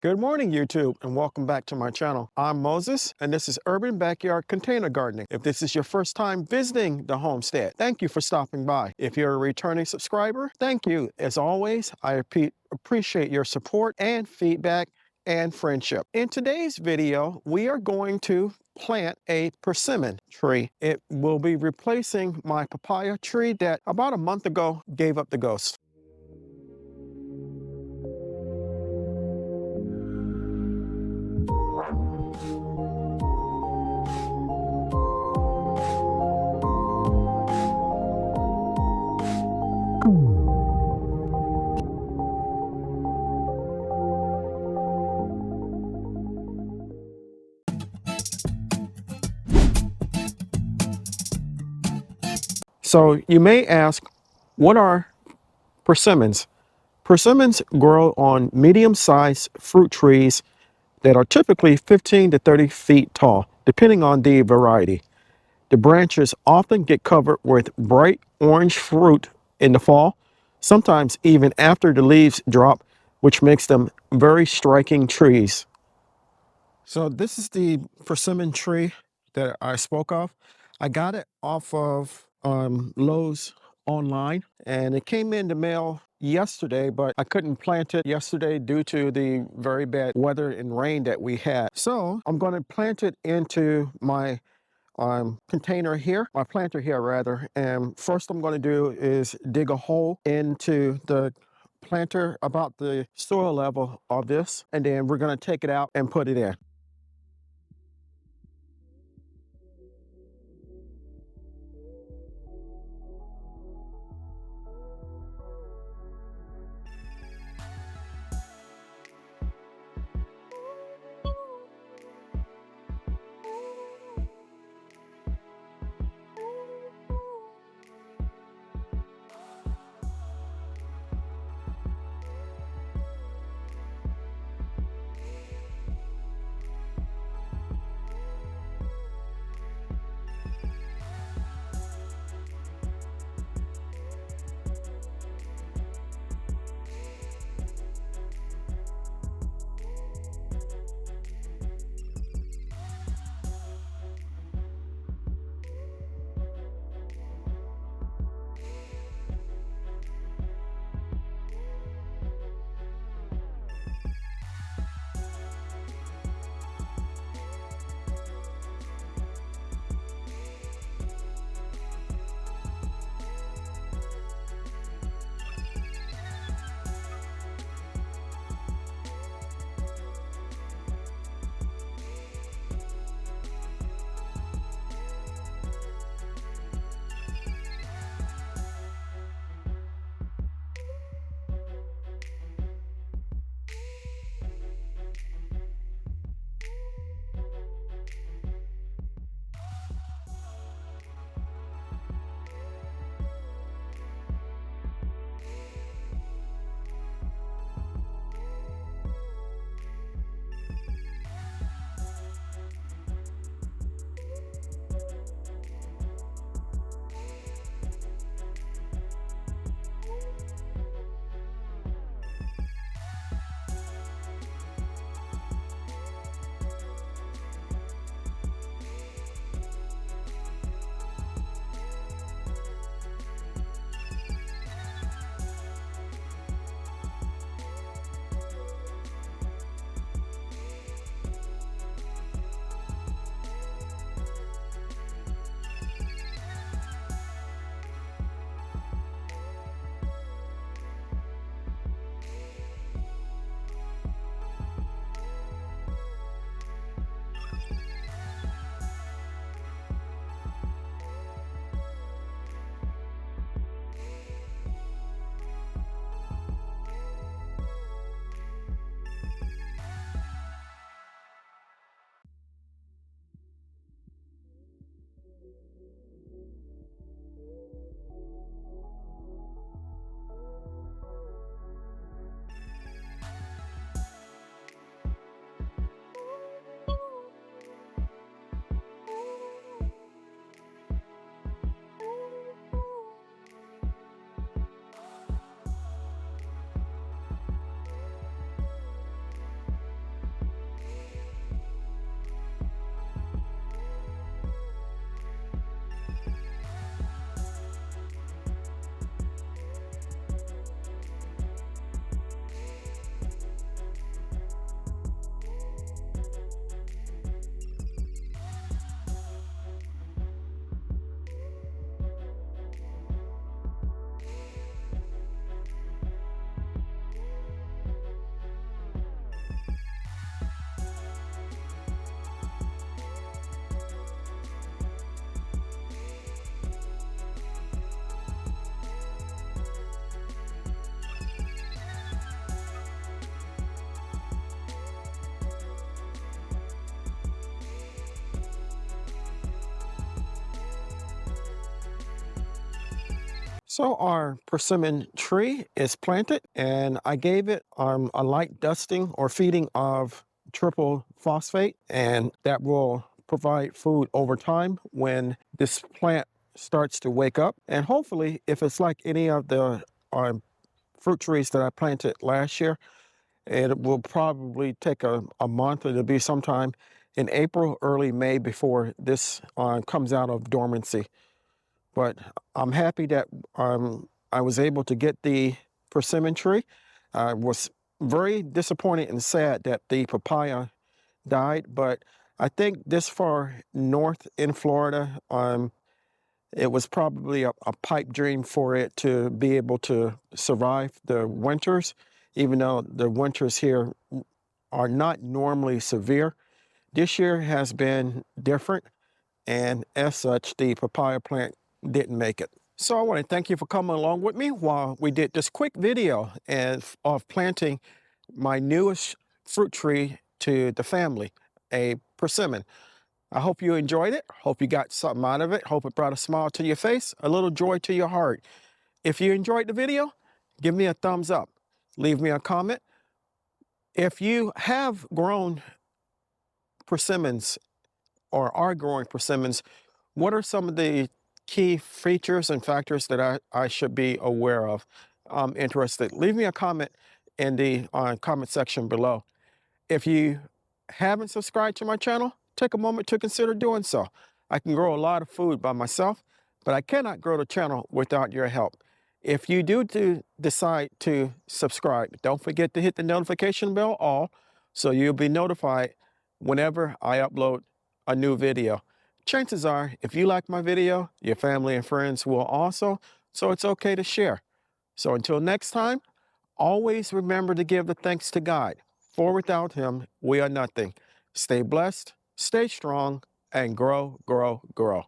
Good morning, YouTube, and welcome back to my channel. I'm Moses, and this is Urban Backyard Container Gardening. If this is your first time visiting the homestead, thank you for stopping by. If you're a returning subscriber, thank you. As always, I appreciate your support and feedback and friendship. In today's video, we are going to plant a persimmon tree. It will be replacing my papaya tree that about a month ago gave up the ghost. So you may ask, what are persimmons? Persimmons grow on medium-sized fruit trees that are typically 15 to 30 feet tall, depending on the variety. The branches often get covered with bright orange fruit in the fall, sometimes even after the leaves drop, which makes them very striking trees. So this is the persimmon tree that I spoke of. I got it off of Lowe's online, and it came in the mail yesterday, but I couldn't plant it yesterday due to the very bad weather and rain that we had. So I'm going to plant it into my container here, my planter here rather. And first I'm going to do is dig a hole into the planter about the soil level of this, and then we're going to take it out and put it in. So our persimmon tree is planted, and I gave it a light dusting or feeding of triple phosphate, and that will provide food over time when this plant starts to wake up. And hopefully, if it's like any of the fruit trees that I planted last year, it will probably take a month. It'll be sometime in April, early May before this comes out of dormancy. But I'm happy that I was able to get the persimmon tree. I was very disappointed and sad that the papaya died, but I think this far north in Florida, it was probably a pipe dream for it to be able to survive the winters, even though the winters here are not normally severe. This year has been different, and as such, the papaya plant didn't make it. So I want to thank you for coming along with me while we did this quick video of planting my newest fruit tree to the family, a persimmon. I hope you enjoyed it. Hope you got something out of it. Hope it brought a smile to your face, a little joy to your heart. If you enjoyed the video, give me a thumbs up. Leave me a comment. If you have grown persimmons or are growing persimmons, what are some of the key features and factors that I should be aware of? I'm interested. Leave me a comment in the comment section below. If you haven't subscribed to my channel, take a moment to consider doing so. I can grow a lot of food by myself, but I cannot grow the channel without your help. If you do decide to subscribe, don't forget to hit the notification bell all so you'll be notified whenever I upload a new video. Chances are, if you like my video, your family and friends will also, so it's okay to share. So until next time, always remember to give the thanks to God, for without him, we are nothing. Stay blessed, stay strong, and grow, grow, grow.